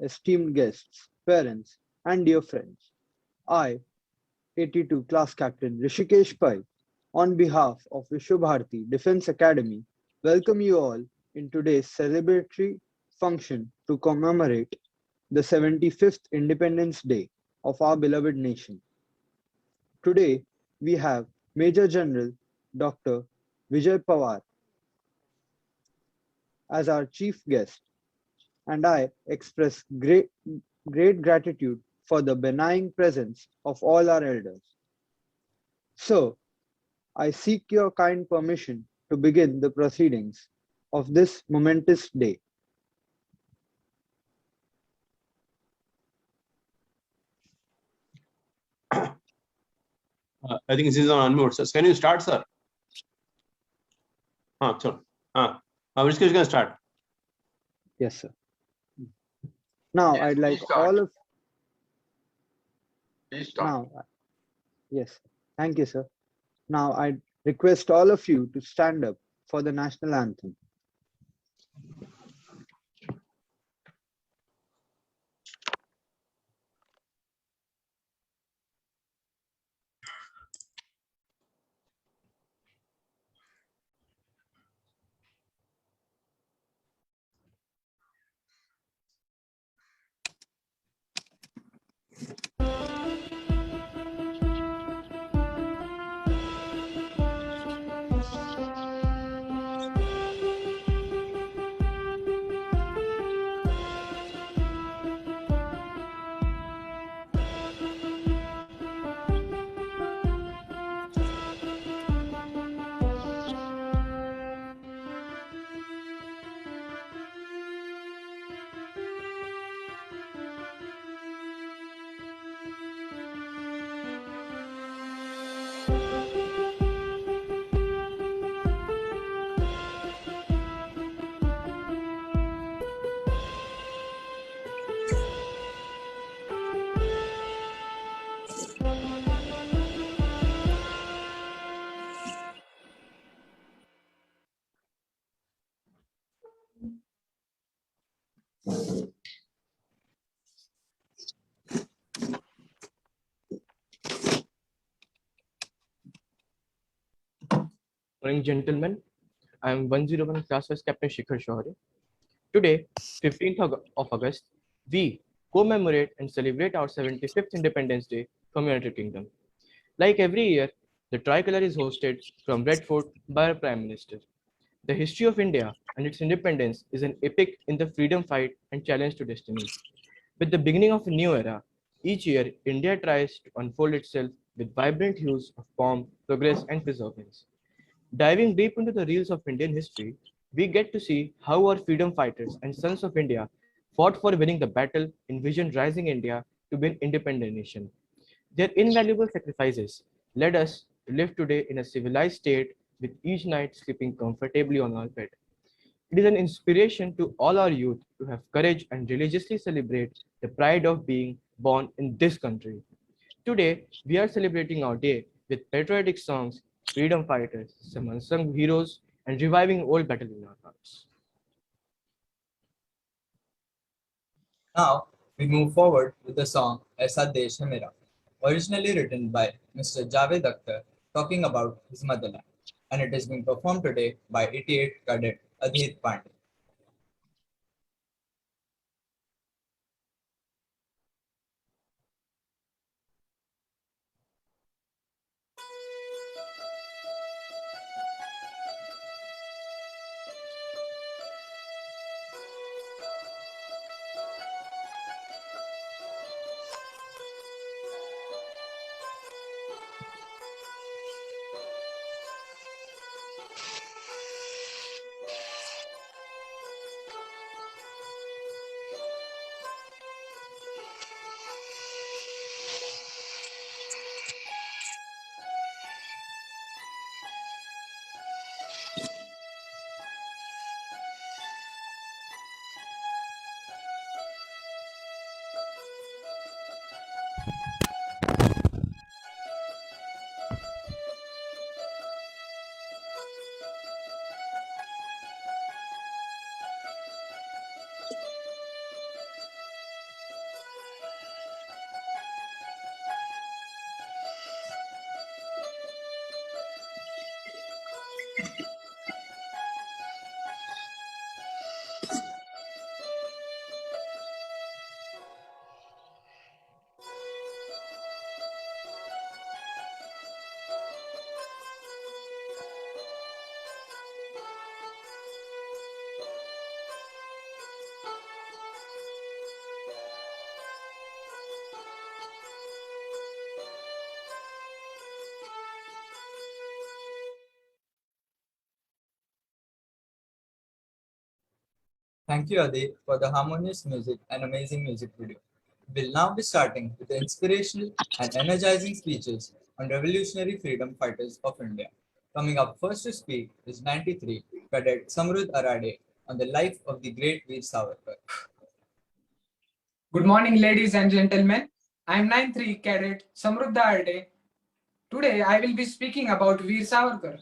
esteemed guests, parents, and dear friends. I, 82 Class Captain Rishikesh Pai, on behalf of Vishwabharati Defence Academy, welcome you all in today's celebratory function to commemorate the 75th Independence Day of our beloved nation. Today, we have Major General Dr. Vijay Pawar as our chief guest, and I express great gratitude for the benign presence of all our elders. So, I seek your kind permission to begin the proceedings of this momentous day. I think this is on unmute. So can you start, sir? Sure. Rishikesh can start. Yes, sir. Now, Yes, I'd like please start. all of Please start. now, yes, thank you, sir. Now, I request all of you to stand up for the national anthem. Morning, gentlemen. I am 101 Class Vice Captain Shikhar Shohare. Today, 15th of August, we commemorate and celebrate our 75th Independence Day from United Kingdom. Like every year, the tricolor is hosted from Red Fort by our Prime Minister. The history of India and its independence is an epic in the freedom fight and challenge to destiny. With the beginning of a new era, each year India tries to unfold itself with vibrant hues of pomp, progress, and perseverance. Diving deep into the reels of Indian history, we get to see how our freedom fighters and sons of India fought for winning the battle, envisioned rising India to be an independent nation. Their invaluable sacrifices led us to live today in a civilized state with each night sleeping comfortably on our bed. It is an inspiration to all our youth to have courage and religiously celebrate the pride of being born in this country. Today, we are celebrating our day with patriotic songs, freedom fighters, some unsung heroes, and reviving old battle in our hearts. Now, we move forward with the song Aisa Desh Hai Mera, originally written by Mr. Javed Akhtar, talking about his motherland, and it is being performed today by 88 Cadet Adhit Pandey. Thank you, Adi, for the harmonious music and amazing music video. We'll now be starting with the inspirational and energizing speeches on revolutionary freedom fighters of India. Coming up first to speak is 93 Cadet Samrudh Arade on the life of the great Veer Savarkar. Good morning, ladies and gentlemen. I am 9-3 Cadet Samruddha Arde. Today, I will be speaking about Veer Savarkar.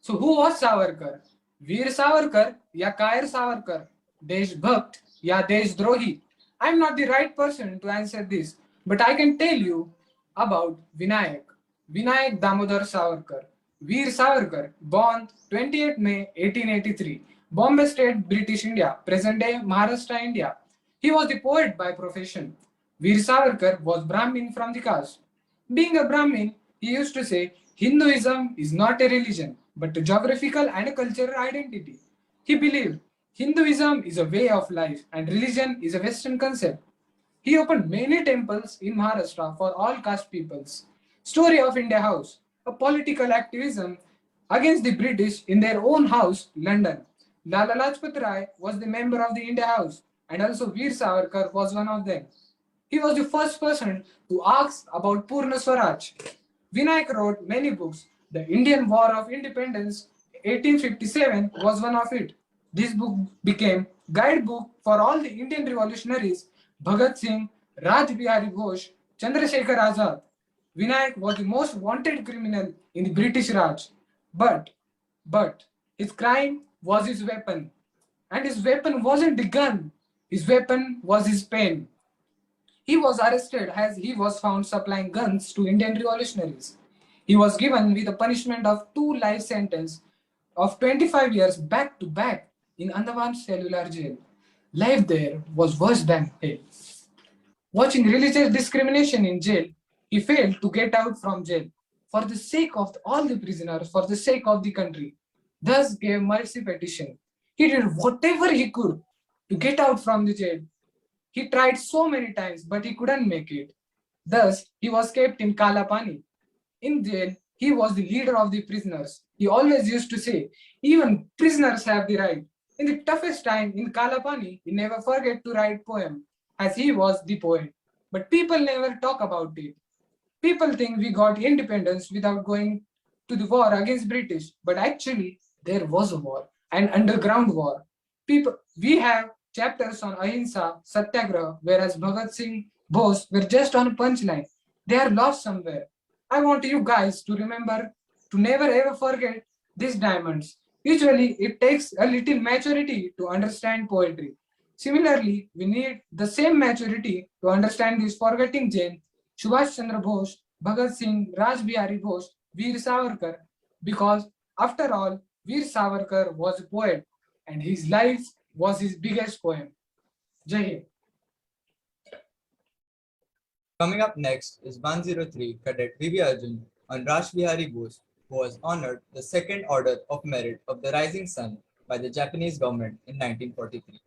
So, who was Savarkar? Veer Savarkar या कायर सावरकर, देशभक्त या देशद्रोही? I am not the right person to answer this, but I can tell you about Vinayak Damodar Savarkar. Veer Savarkar, born 28 May 1883, Bombay State, British India, present day Maharashtra, India. He was the poet by profession. Veer Savarkar was Brahmin from the caste. Being a Brahmin, he used to say, Hinduism is not a religion, but a geographical and a cultural identity. He believed Hinduism is a way of life and religion is a Western concept. He opened many temples in Maharashtra for all caste peoples. Story of India House, a political activism against the British in their own house, London. Lala Lajpat Rai was the member of the India House, and also Veer Savarkar was one of them. He was the first person to ask about Purna Swaraj. Vinayak wrote many books. The Indian War of Independence 1857 was one of it. This book became guidebook for all the Indian revolutionaries Bhagat Singh, Raj Bihari Ghosh, Chandrasekhar Azad. Vinayak was the most wanted criminal in the British Raj. But his crime was his weapon. And his weapon wasn't the gun. His weapon was his pen. He was arrested as he was found supplying guns to Indian revolutionaries. He was given with a punishment of 2 life sentences of 25 years back to back in Andaman Cellular Jail. Life there was worse than hell. Watching religious discrimination in jail, he failed to get out from jail for the sake of all the prisoners, for the sake of the country. Thus gave mercy petition. He did whatever he could to get out from the jail. He tried so many times, but he couldn't make it. Thus, he was kept in Kalapani. In jail, he was the leader of the prisoners. He always used to say, even prisoners have the right. In the toughest time in Kalapani, he never forget to write poem, as he was the poet. But people never talk about it. People think we got independence without going to the war against British, but actually there was a war, an underground war. We have chapters on Ahimsa, Satyagraha, whereas Bhagat Singh, Bose were just on a punchline. They are lost somewhere. I want you guys to remember to never ever forget these diamonds. Usually, it takes a little maturity to understand poetry. Similarly, we need the same maturity to understand this forgetting Jain, Subhash Chandra Bose, Bhagat Singh, Raj Bihari Bose, Veer Savarkar, because after all, Veer Savarkar was a poet and his life was his biggest poem. Jai Hind. Coming up next is 103 Cadet V.B. Arjun on Raj Bihari Bose, who was honored the Second Order of Merit of the Rising Sun by the Japanese government in 1943.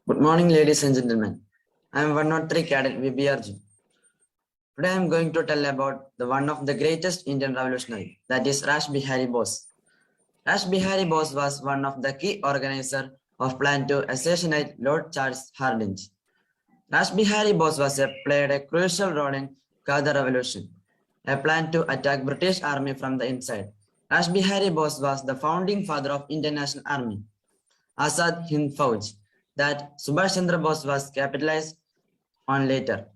Good morning, ladies and gentlemen. I am 103 Cadet V.B. Arjun. Today I am going to tell about one of the greatest Indian revolutionary, that is Raj Bihari Bose. Raj Bihari Bose was one of the key organizers of plan to assassinate Lord Charles Hardinge. Raj Bihari Bose played a crucial role in Kharkar Revolution, a plan to attack British Army from the inside. Raj Bihari Bose was the founding father of Indian National Army, Azad Hind Fauj, that Subhash Chandra Bose was capitalized on later.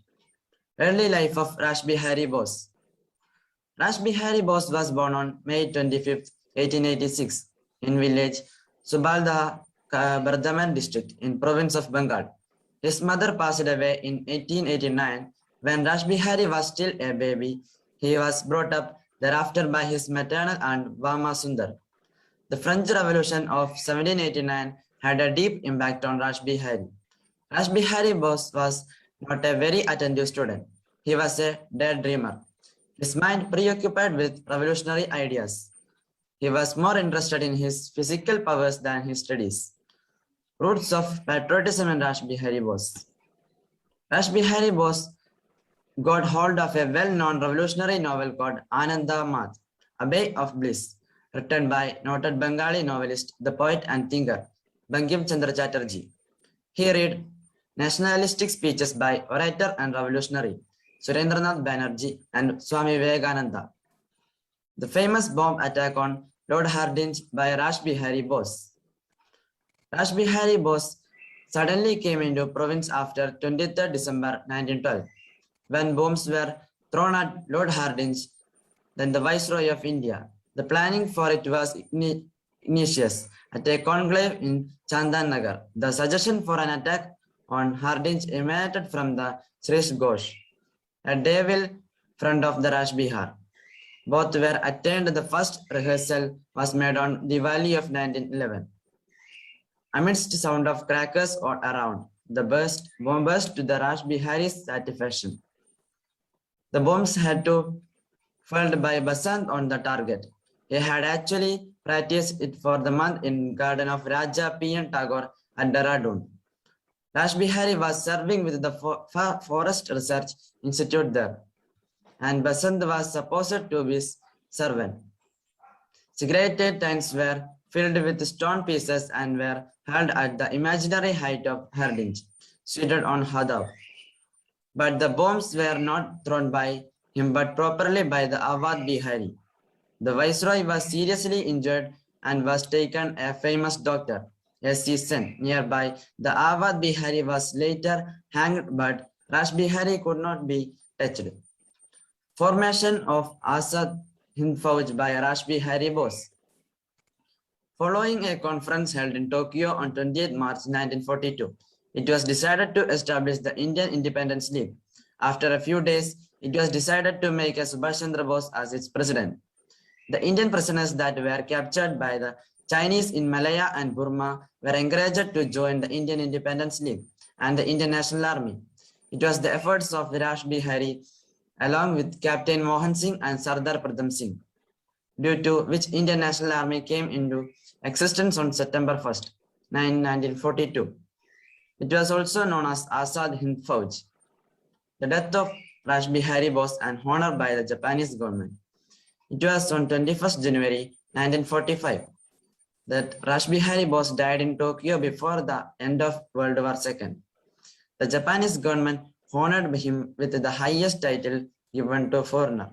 Early life of Raj Bihari Bose. Raj Bihari Bose was born on May 25, 1886 in village Subalda, Bardhaman district in province of Bengal. His mother passed away in 1889 when Raj Bihari was still a baby. He was brought up thereafter by his maternal aunt Vama Sundar. The French Revolution of 1789 had a deep impact on Raj Bihari. Raj Bihari Bose was not a very attentive student. He was a daydreamer. His mind preoccupied with revolutionary ideas. He was more interested in his physical powers than his studies. Roots of patriotism in Raj Bihari Bose. Raj Bihari Bose got hold of a well-known revolutionary novel called Ananda Math, A Bay of Bliss, written by noted Bengali novelist, the poet and thinker Bankim Chandra Chatterjee. He read nationalistic speeches by orator and revolutionary Surendranath Banerjee and Swami Vivekananda. The famous bomb attack on Lord Hardinge by Rash Bihari Bose. Rash Bihari Bose suddenly came into province after 23rd December 1912, when bombs were thrown at Lord Hardinge, then the Viceroy of India. The planning for it was initiated at a conclave in Chandan Nagar. The suggestion for an attack on Hardinge emanated from the Srish Ghosh, a devil friend of the Rash Bihar. Both were attained. The first rehearsal was made on Diwali of 1911. Amidst sound of crackers all around, the bomb burst to the Rash Bihari's satisfaction. The bombs had to felled by Basant on the target. He had actually practiced it for the month in garden of Raja P.N. Tagore at Dehradun. Rash Bihari was serving with the Forest Research Institute there, and Basant was supposed to be his servant. Cigarette tanks were filled with stone pieces and were held at the imaginary height of Hardinge, seated on Hadav. But the bombs were not thrown by him but properly by the Awadh Bihari. The Viceroy was seriously injured and was taken a famous doctor, S.C. Sen, nearby. The Awadh Bihari was later hanged, but Rash Bihari could not be touched. Formation of Azad Hind Fauj by Rash Bihari Bose. Following a conference held in Tokyo on 28 March 1942, it was decided to establish the Indian Independence League. After a few days, it was decided to make a Subhash Chandra Bose as its president. The Indian prisoners that were captured by the Chinese in Malaya and Burma were encouraged to join the Indian Independence League and the Indian National Army. It was the efforts of Rash Bihari along with Captain Mohan Singh and Sardar Pradam Singh, due to which Indian National Army came into existence on September 1st, 1942. It was also known as Azad Hind Fauj. The death of Rash Bihari Bose and honored by the Japanese government. It was on 21st January 1945 that Rash Bihari Bose died in Tokyo before the end of World War II. The Japanese government honored him with the highest title given to a foreigner,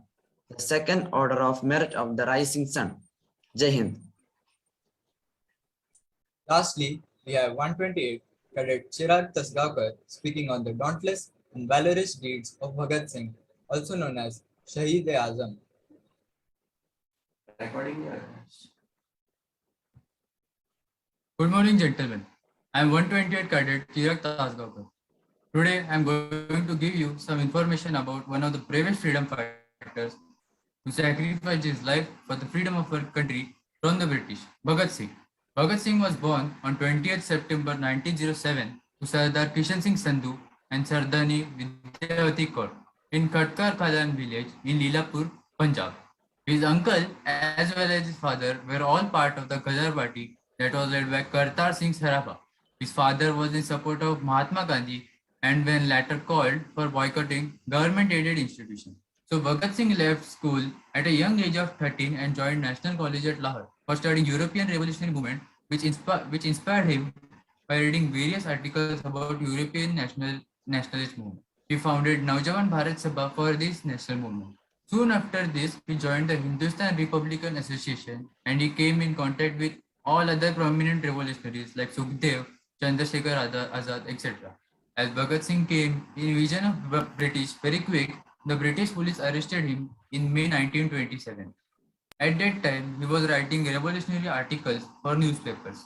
the Second Order of Merit of the Rising Sun. Jai Hind. Lastly, we have 128 Cadet Chirag Tasgaonkar speaking on the dauntless and valorous deeds of Bhagat Singh, also known as Shaheed-e-Azam. Good morning, gentlemen. I am 128 Cadet Chirag Tasgaonkar. Today, I am going to give you some information about one of the bravest freedom fighters who sacrificed his life for the freedom of our country from the British, Bhagat Singh. Bhagat Singh was born on 20th September 1907 to Sardar Kishan Singh Sandhu and Sardani Vidyavati Kaur in Khatkar Khadan village in Leelapur, Punjab. His uncle as well as his father were all part of the Ghazar party that was led by Kartar Singh Sarafa. His father was in support of Mahatma Gandhi and when later called for boycotting government-aided institutions. So Bhagat Singh left school at a young age of 13 and joined National College at Lahore for studying European revolutionary movement, which inspired him by reading various articles about European nationalist movement. He founded Naujawan Bharat Sabha for this national movement. Soon after this, he joined the Hindustan Republican Association and he came in contact with all other prominent revolutionaries like Sukhdev, Chandrasekhar Azad, etc. As Bhagat Singh came in vision of British very quick, the British police arrested him in May 1927. At that time, he was writing revolutionary articles for newspapers.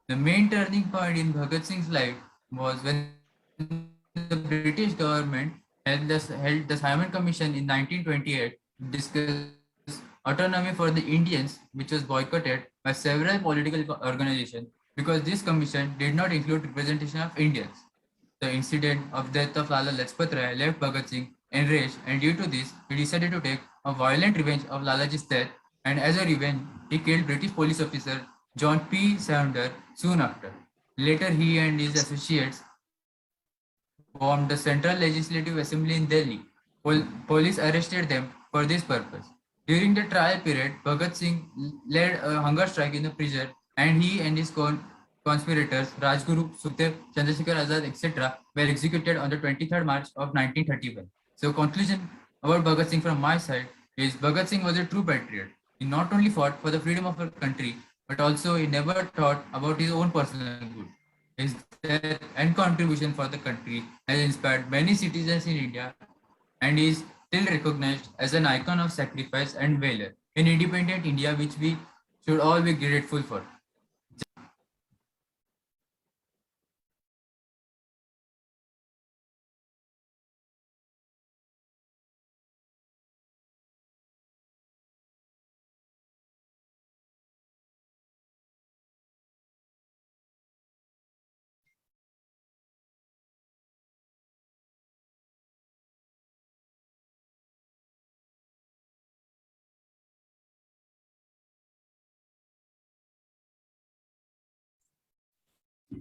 The main turning point in Bhagat Singh's life was when the British government held the Simon Commission in 1928 to discuss autonomy for the Indians, which was boycotted by several political organizations because this commission did not include representation of Indians. The incident of death of Lala Lajpat Rai left Bhagat Singh enraged, and due to this, he decided to take a violent revenge of Lalaji's death, and as a revenge, he killed British police officer John P. Saunder soon after. Later, he and his associates bombed the Central Legislative Assembly in Delhi. Police arrested them for this purpose. During the trial period, Bhagat Singh led a hunger strike in the prison, and he and his conspirators, Rajguru, Sukhdev, Chandrasekhar Azad, etc., were executed on the 23rd March of 1931. So, conclusion about Bhagat Singh from my side is Bhagat Singh was a true patriot. He not only fought for the freedom of our country, but also he never thought about his own personal good. His death and contribution for the country has inspired many citizens in India and is still recognized as an icon of sacrifice and valor in independent India, which we should all be grateful for.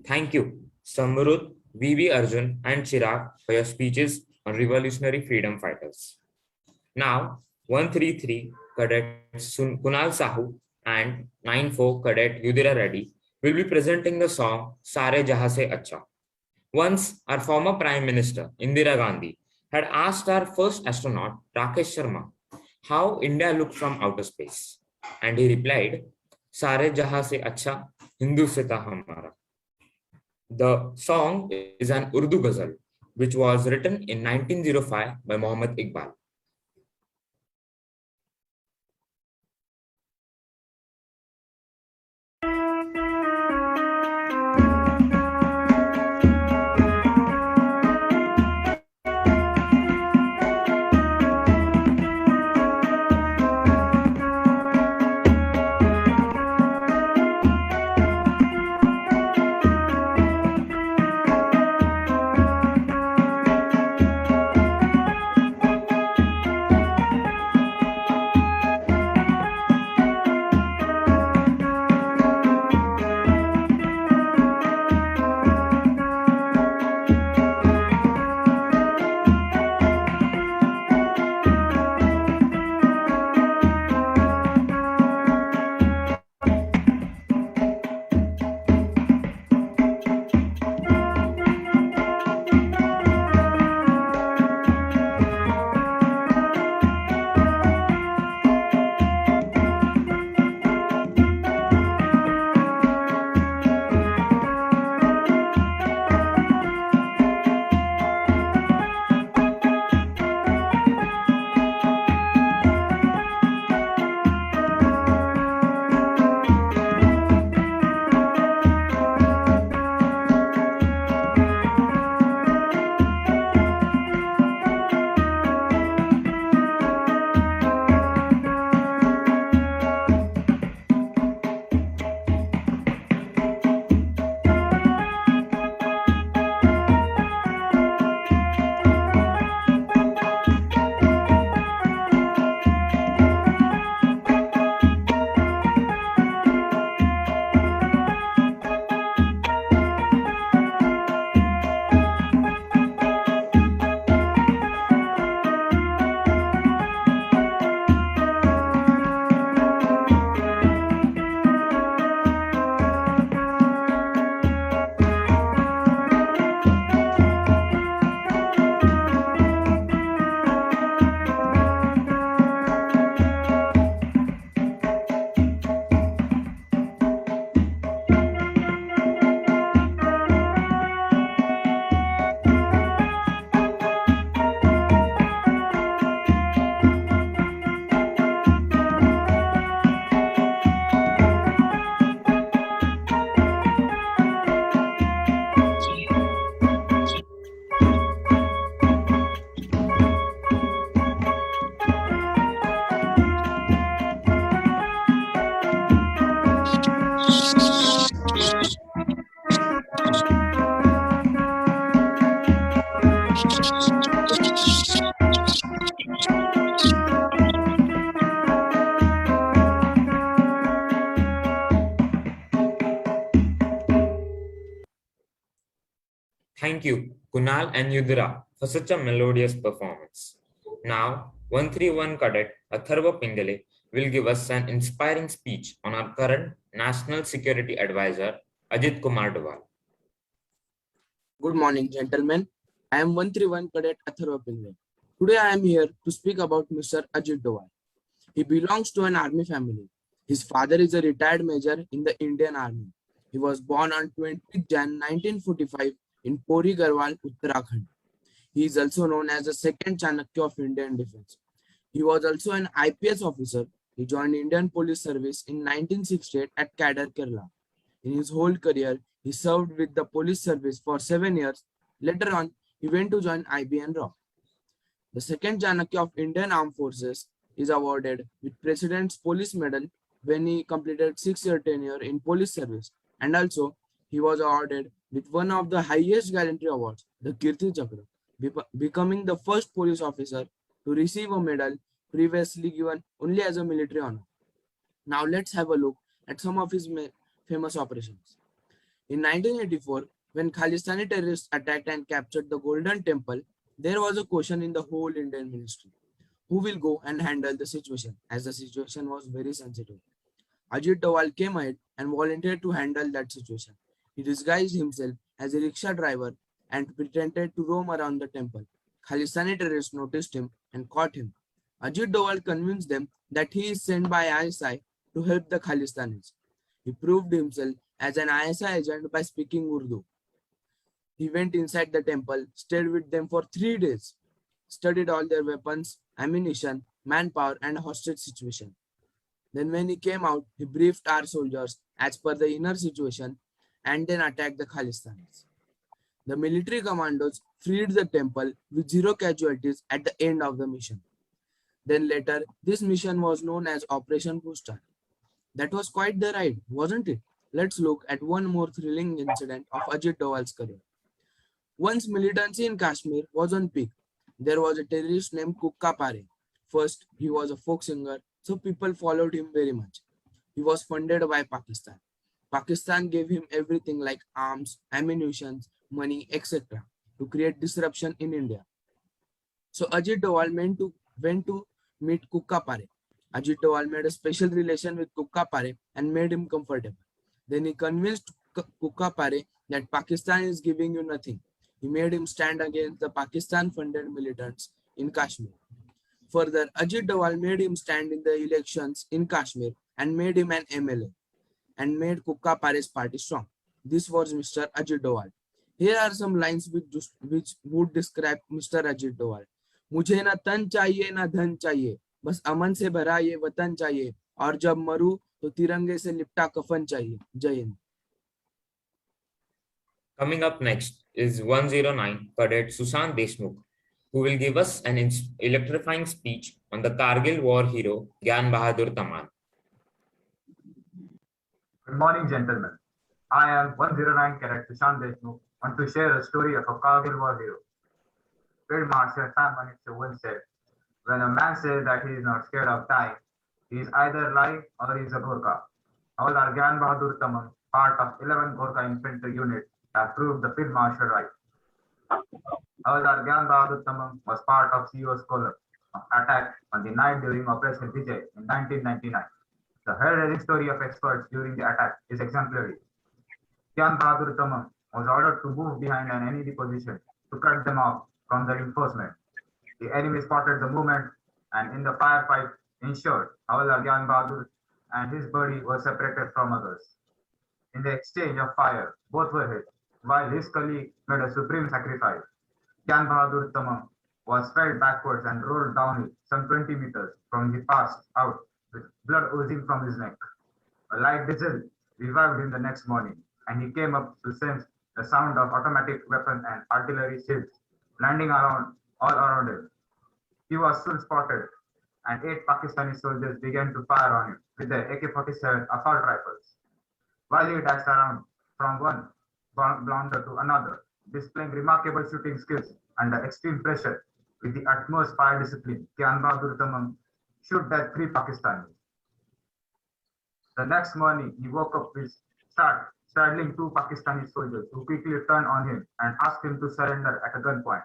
Thank you, Samrud, V.V. Arjun, and Chirag for your speeches on revolutionary freedom fighters. Now, 133 Cadet Kunal Sahu and 94 Cadet Yudhira Reddy will be presenting the song Sare Jahan Se Acha. Once, our former Prime Minister Indira Gandhi had asked our first astronaut Rakesh Sharma how India looked from outer space, and he replied, Sare Jahan Se Acha, Hindu Se Tha Hamara. The song is an Urdu ghazal, which was written in 1905 by Muhammad Iqbal. Thank you, Kunal and Yudhira, for such a melodious performance. Now, 131 Cadet Atharva Pingale will give us an inspiring speech on our current National Security Advisor, Ajit Kumar Doval. Good morning, gentlemen. I am 131 Cadet Atharva Pingale. Today I am here to speak about Mr. Ajit Doval. He belongs to an army family. His father is a retired major in the Indian Army. He was born on 20 Jan 1945 in Pori Garhwal, Uttarakhand. He is also known as the second Chanakya of Indian Defence. He was also an IPS officer. He joined Indian Police Service in 1968 at Kadar, Kerala. In his whole career, he served with the police service for 7 years. Later on, he went to join IBN RAW. The second Chanakya of Indian Armed Forces is awarded with President's Police Medal when he completed 6-year tenure in police service. And also, he was awarded with one of the highest gallantry awards, the Kirti Chakra, becoming the first police officer to receive a medal previously given only as a military honor. Now let's have a look at some of his famous operations. In 1984, when Khalistani terrorists attacked and captured the Golden Temple, there was a question in the whole Indian ministry. Who will go and handle the situation, as the situation was very sensitive? Ajit Doval came ahead and volunteered to handle that situation. He disguised himself as a rickshaw driver and pretended to roam around the temple. Khalistani terrorists noticed him and caught him. Ajit Doval convinced them that he is sent by ISI to help the Khalistanis. He proved himself as an ISI agent by speaking Urdu. He went inside the temple, stayed with them for 3 days, studied all their weapons, ammunition, manpower, and hostage situation. Then when he came out, he briefed our soldiers as per the inner situation and then attacked the Khalistanis. The military commandos freed the temple with 0 casualties at the end of the mission. Then later, this mission was known as Operation Pustar. That was quite the ride, wasn't it? Let's look at one more thrilling incident of Ajit Doval's career. Once militancy in Kashmir was on peak, there was a terrorist named Kukka Pare. First, he was a folk singer, so people followed him very much. He was funded by Pakistan. Pakistan gave him everything like arms, ammunition, money, etc. to create disruption in India. So Ajit Doval went to meet Kukka Pare. Ajit Doval made a special relation with Kukka Pare and made him comfortable. Then he convinced Kukka Pare that Pakistan is giving you nothing. He made him stand against the Pakistan-funded militants in Kashmir. Further, Ajit Doval made him stand in the elections in Kashmir and made him an MLA and made Kukka Pare's party strong. This was Mr. Ajit Doval. Here are some lines which would describe Mr. Ajit Doval. मुझे ना तन चाहिए ना धन चाहिए, बस अमन से भरा ये वतन चाहिए, और जब मरूं तो तिरंगे से लिपटा कफन चाहिए. जय Hind. Coming up next is 109 Cadet Sushant Deshmukh, who will give us an electrifying speech on the Kargil war hero Gyan Bahadur Taman. Good morning, gentlemen. I am 109 Cadet Sushant Deshmukh, want to share a story of a Kargil war hero. Field Marshal Sam Manekshaw once said, when a man says that he is not scared of dying, he is either lying or he is a Gorkha. Havaldar Gyan Bahadur Taman, part of 11 Gorkha infantry unit, that proved the Field Marshal right. Havaldar Gyan Bahadur Taman was part of CO's column of attack on the night during Operation Vijay in 1999. The heroic story of experts during the attack is exemplary. Gyan Bahadur Taman was ordered to move behind an enemy position to cut them off from the reinforcement. The enemy spotted the movement and in the firefight ensured Havaldar Gyan Bahadur and his body were separated from others. In the exchange of fire, both were hit, while his colleague made a supreme sacrifice. Gyan Bahadur Taman was felled backwards and rolled downhill some 20 meters from he passed out with blood oozing from his neck. A light diesel revived him the next morning, and he came up to sense the sound of automatic weapon and artillery shells landing all around him. He was soon spotted, and 8 Pakistani soldiers began to fire on him with their AK-47 assault rifles. While he dashed around from one blunder to another, displaying remarkable shooting skills under extreme pressure with the utmost fire discipline, Gyan Bahadur Taman shot dead 3 Pakistanis. The next morning, he woke up with startling 2 Pakistani soldiers who quickly turned on him and asked him to surrender at a gunpoint.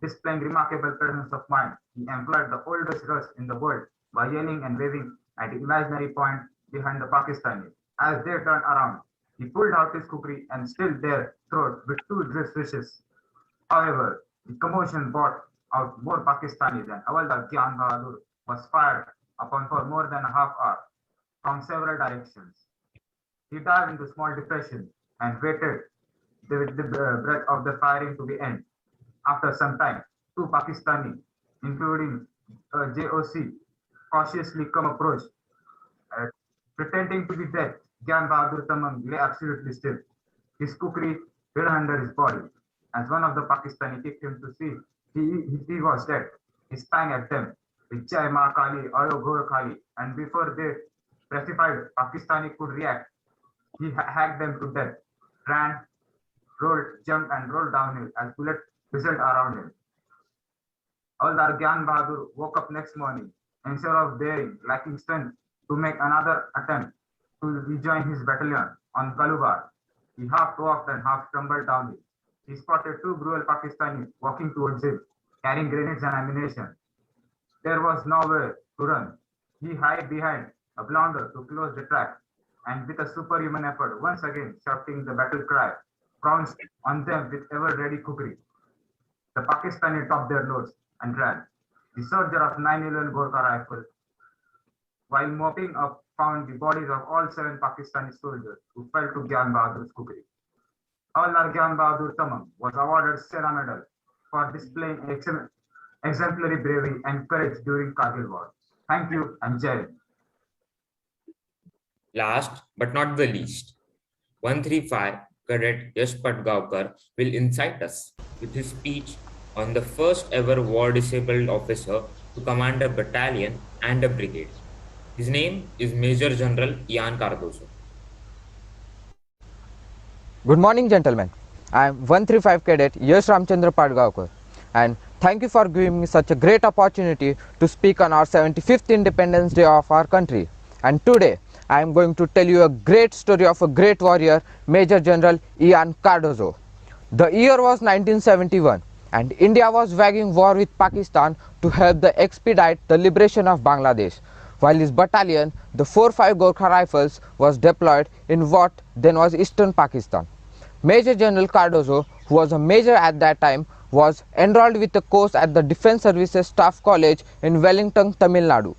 Displaying remarkable presence of mind, He employed the oldest rush in the world by yelling and waving at the imaginary point behind the Pakistanis. As they turned around, he pulled out his kukri and stilled their throat with two drift fishes. However, the commotion brought out more Pakistanis and Hawaldar Gyan Bahadur was fired upon for more than a half hour from several directions. He dived into small depression and waited with the breath of the firing to be end. After some time, two Pakistani, including JOC, cautiously come approach. Uh, Pretending to be dead, Gyan Bahadur Tamang lay absolutely still, his kukri hid under his body. As one of the Pakistani kicked him to see he was dead, he sprang at them with Jai Ma Kali, Ayo Ghor Kali, and before they pacified Pakistani could react, he hacked them to death, ran, rolled, jumped, and rolled downhill as bullets whistled around him. Hawaldar Gyan Bahadur woke up next morning, instead of daring, lacking strength to make another attempt to rejoin his battalion on Kalubar. He half walked and half stumbled downhill. He spotted two brutal Pakistanis walking towards him, carrying grenades and ammunition. There was nowhere to run. He hid behind a blunder to close the track, and with a superhuman effort, once again shouting the battle cry, pounced on them with ever-ready kukri. The Pakistani topped their loads and ran. The soldier of 911 Gorkha Rifle, while mopping up, found the bodies of all 7 Pakistani soldiers who fell to Gyan Bahadur's kukri. Hawaldar Gyan Bahadur Tamang was awarded Sena Medal for displaying exemplary bravery and courage during Kargil War. Thank you and Jai Hind. Last but not the least, 135 Cadet Yash Patgaonkar will incite us with his speech on the first ever war disabled officer to command a battalion and a brigade. His name is Major General Ian Cardozo. Good morning, gentlemen. I am 135 Cadet Yash Ramchandra Patgaonkar, and thank you for giving me such a great opportunity to speak on our 75th Independence Day of our country. And today, I am going to tell you a great story of a great warrior, Major General Ian Cardozo. The year was 1971, and India was waging war with Pakistan to help expedite the liberation of Bangladesh, while his battalion, the 4-5 Gorkha Rifles, was deployed in what then was eastern Pakistan. Major General Cardozo, who was a major at that time, was enrolled with a course at the Defence Services Staff College in Wellington, Tamil Nadu.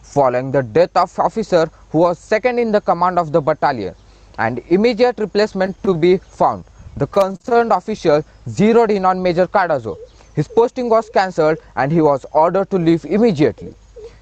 Following the death of officer who was second in the command of the battalion and immediate replacement to be found, the concerned official zeroed in on Major Cardozo. His posting was cancelled and he was ordered to leave immediately.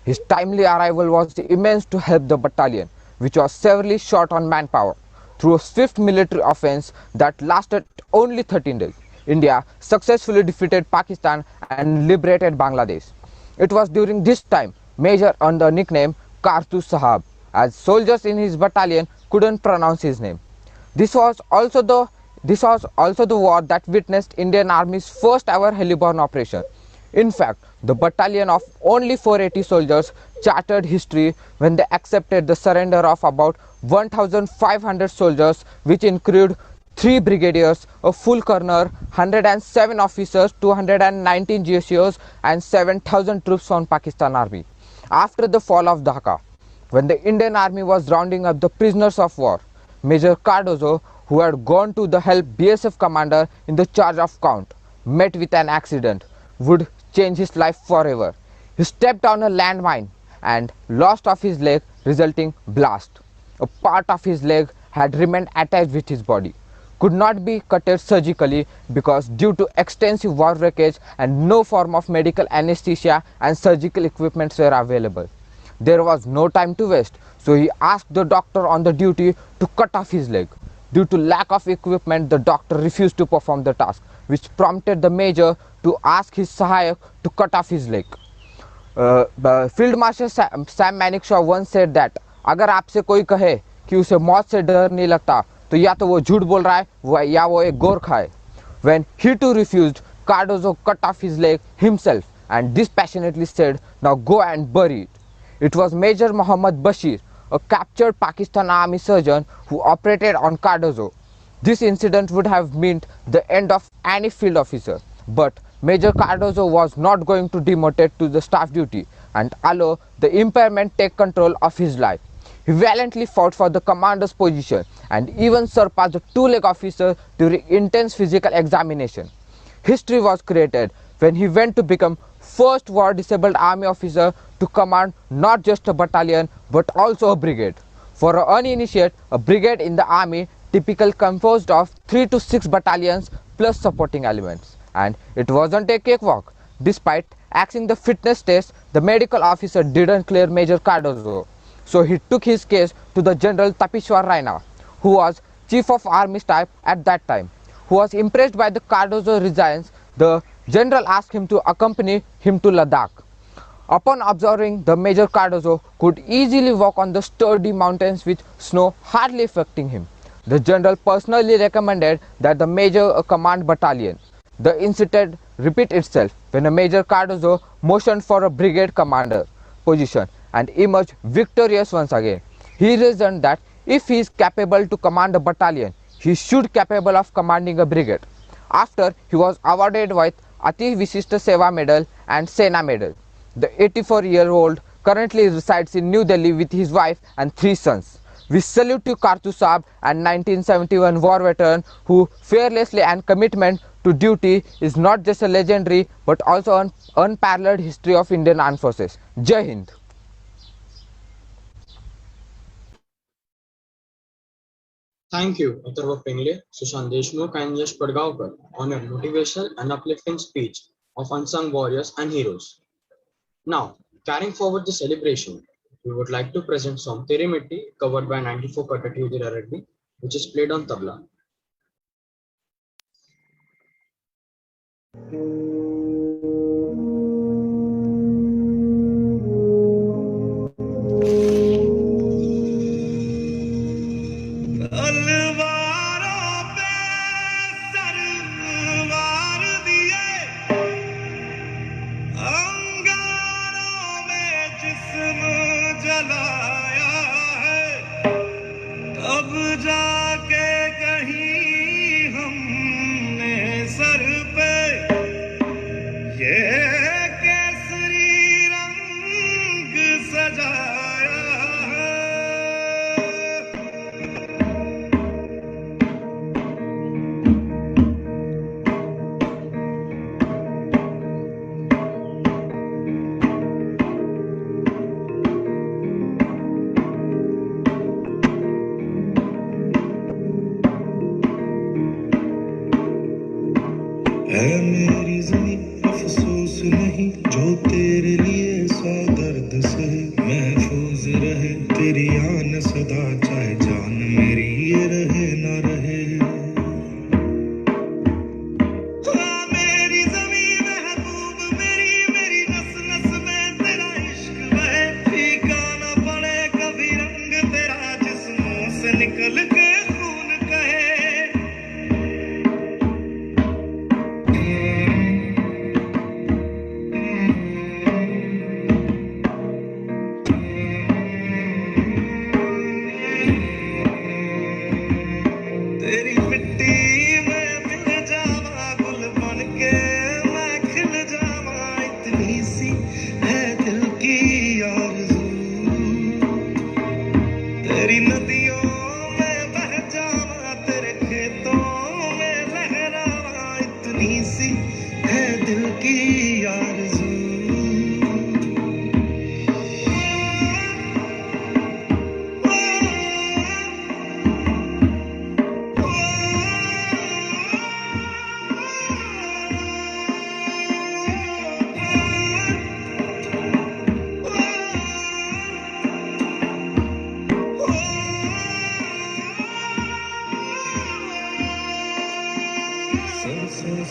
His timely arrival was immense to help the battalion, which was severely short on manpower. Through a swift military offense that lasted only 13 days, India successfully defeated Pakistan and liberated Bangladesh. It was during this time Major earned the nickname Kartu Sahab, as soldiers in his battalion couldn't pronounce his name. This was also the war that witnessed Indian Army's first ever heliborne operation. In fact, the battalion of only 480 soldiers charted history when they accepted the surrender of about 1,500 soldiers, which include 3 brigadiers, a full colonel, 107 officers, 219 GSOs, and 7,000 troops from Pakistan Army. After the fall of Dhaka, when the Indian Army was rounding up the prisoners of war, Major Cardozo, who had gone to the help BSF commander in the charge of Count, met with an accident, would change his life forever. He stepped on a landmine and lost of his leg, resulting blast. A part of his leg had remained attached with his body, could not be cutted surgically because due to extensive war wreckage and no form of medical anesthesia and surgical equipments were available. There was no time to waste, so he asked the doctor on the duty to cut off his leg. Due to lack of equipment, the doctor refused to perform the task, which prompted the major to ask his Sahayak to cut off his leg. Field Marshal Sam Manekshaw once said that अगर आपसे कोई कहे कि उसे मौत से डर नहीं लगता तो या तो वो झूठ बोल रहा है या वो एक गोरखा है. When he too refused, Cardozo cut off his leg himself and dispassionately said, "Now go and bury it." It was Major Muhammad Bashir, a captured Pakistan Army surgeon who operated on Cardozo. This incident would have meant the end of any field officer, but Major Cardozo was not going to demote to the staff duty and allow the impairment take control of his life. He valiantly fought for the commander's position and even surpassed the two-leg officer during intense physical examination. History was created when he went to become first war disabled army officer to command not just a battalion but also a brigade. For an uninitiated, a brigade in the army typically composed of 3 to 6 battalions plus supporting elements. And it wasn't a cakewalk. Despite axing the fitness test, the medical officer didn't clear Major Cardozo. So he took his case to the General Tapishwar Raina, who was Chief of Army Staff at that time. Who was impressed by the Cardozo resigns, the general asked him to accompany him to Ladakh. Upon observing the Major Cardozo could easily walk on the sturdy mountains with snow hardly affecting him, the general personally recommended that the major command battalion. The incident repeat itself when a Major Cardozo motioned for a brigade commander position and emerged victorious once again. He reasoned that if he is capable to command a battalion, he should capable of commanding a brigade. After he was awarded with Ati Visishta Seva Medal and Sena Medal. The 84-year-old currently resides in New Delhi with his wife and 3 sons. We salute to Kartu Saab and 1971 war veteran who fearlessly and commitment to duty is not just a legendary but also an unparalleled history of Indian Armed Forces. Jai Hind. Thank you, Atharva Pingle, Sushant Deshmukh, and Yash Padgaonkar on your motivational and uplifting speech of unsung warriors and heroes. Now, carrying forward the celebration, we would like to present song Tere Mitti, covered by 94 Katat Yudhira Reddy, which is played on tabla.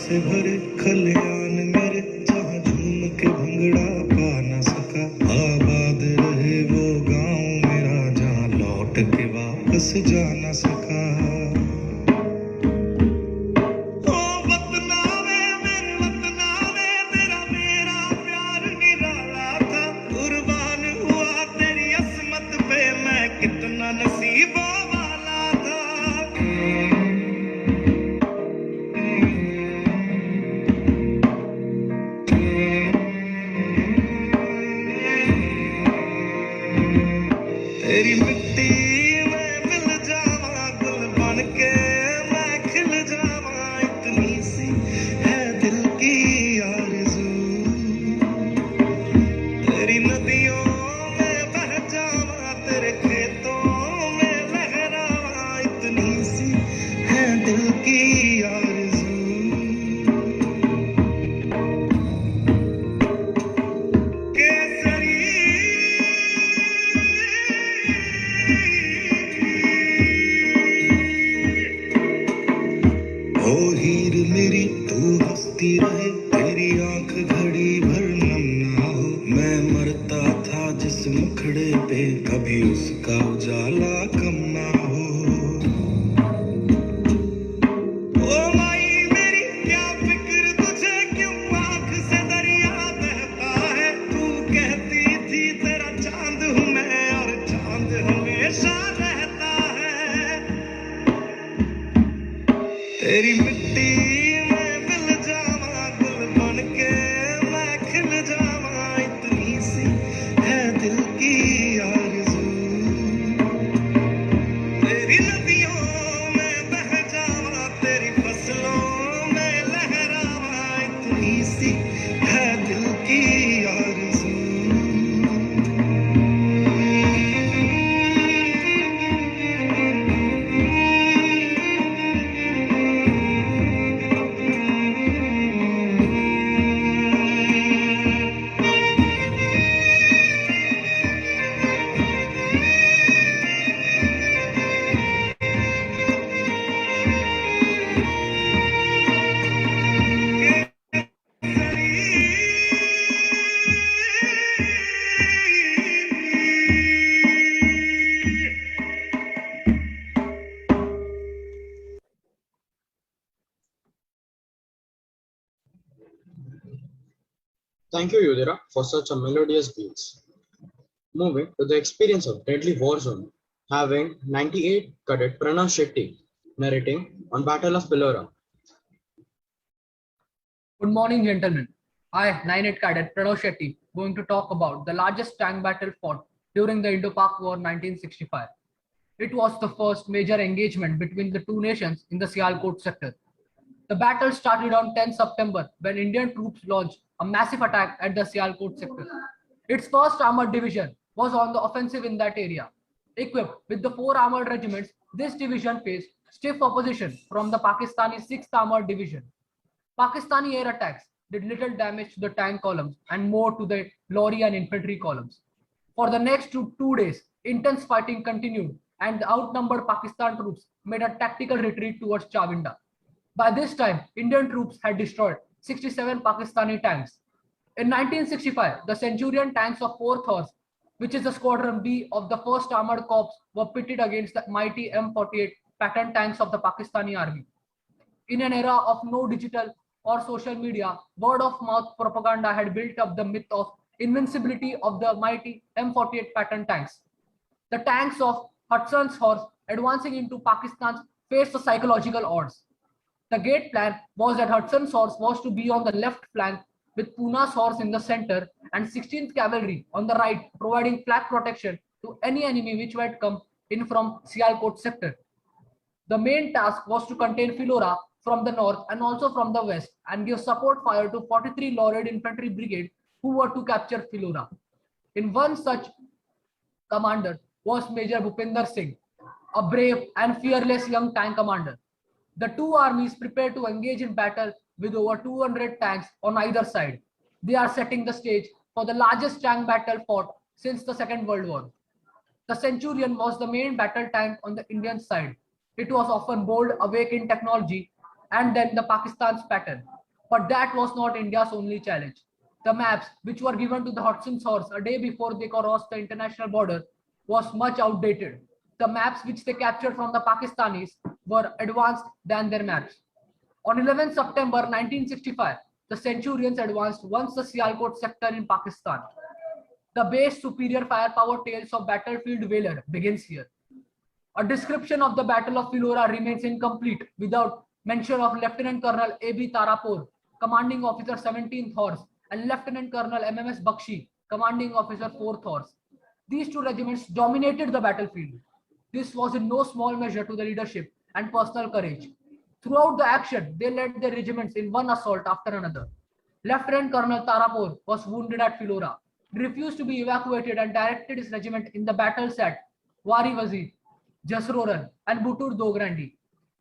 से भरे खलियान मेरे जहाँ झूम के भंगड़ा पा न सका आबाद रहे वो गांव मेरा जहाँ लौट के वापस जा न सका तेरी मिट्टी में मिल जावा गुल बन के मैं खिल जावा इतनी सी है दिल की आरज़ू तेरी नदियों में बह जावा तेरे खेतों में लहरावा इतनी सी है दिल की आरज़ू केसरी ओ हीर मेरी तू हंसती रहे तेरी आंख घड़ी भर नम ना हो मैं मरता था जिस मुखड़े पे कभी उसका उजाला कम ना हो ओ माई मेरी क्या फिक्र तुझे क्यों आंख से दरिया बहता है तू कहती थी तेरा चांद हूँ मैं और चांद हमेशा रहता है तेरी मिट्टी में मिल जावा गुल बन के मैं खिल जावा इतनी सी है दिल की आरज़ू तेरी नदियों में बह जावा तेरी फसलों में लहरावा इतनी सी है दिल की आरज़ू Thank you, Yudhira, for such a melodious beats. Moving to the experience of Deadly War Zone, having 98 Cadet Pranav Shetty narrating on Battle of Pilora. Good morning, gentlemen. I, 98 Cadet Pranav Shetty, going to talk about the largest tank battle fought during the Indo-Pak War 1965. It was the first major engagement between the two nations in the Sialkot sector. The battle started on 10 September when Indian troops launched a massive attack at the Sialkot sector. Its first armored division was on the offensive in that area. Equipped with the 4 armored regiments, this division faced stiff opposition from the Pakistani 6th Armored Division. Pakistani air attacks did little damage to the tank columns and more to the lorry and infantry columns. For the next two days, intense fighting continued and the outnumbered Pakistan troops made a tactical retreat towards Chawinda. By this time, Indian troops had destroyed 67 Pakistani tanks. In 1965, the Centurion tanks of 4th Horse, which is the Squadron B of the 1st Armored Corps, were pitted against the mighty M48 pattern tanks of the Pakistani army. In an era of no digital or social media, word-of-mouth propaganda had built up the myth of invincibility of the mighty M48 pattern tanks. The tanks of Hudson's Horse advancing into Pakistan faced the psychological odds. The gate plan was that Hudson's Horse was to be on the left flank with Poona's Horse in the center and 16th Cavalry on the right, providing flank protection to any enemy which might come in from Sialkot sector. The main task was to contain Philora from the north and also from the west and give support fire to 43 Laureled Infantry Brigade who were to capture Philora. In one such commander was Major Bhupinder Singh, a brave and fearless young tank commander. The two armies prepared to engage in battle with over 200 tanks on either side. They are setting the stage for the largest tank battle fought since the Second World War. The Centurion was the main battle tank on the Indian side. It was often bold, awake in technology, and then the Pakistan's pattern. But that was not India's only challenge. The maps, which were given to the Hudson's Horse a day before they crossed the international border, was much outdated. The maps which they captured from the Pakistanis were advanced than their maps. On 11 September 1965, the Centurions advanced once the Sialkot sector in Pakistan. The base superior firepower tales of battlefield valor begins here. A description of the Battle of Philora remains incomplete without mention of Lieutenant Colonel A.B. Tarapur, commanding officer 17th Horse, and Lieutenant Colonel MMS Bakshi, commanding officer 4th Horse. These two regiments dominated the battlefield. This was in no small measure to the leadership and personal courage. Throughout the action, they led their regiments in one assault after another. Lieutenant Colonel Tarapur was wounded at Philora. He refused to be evacuated and directed his regiment in the battles at Wari Wazir, Jasroran, and Butur Dograndi,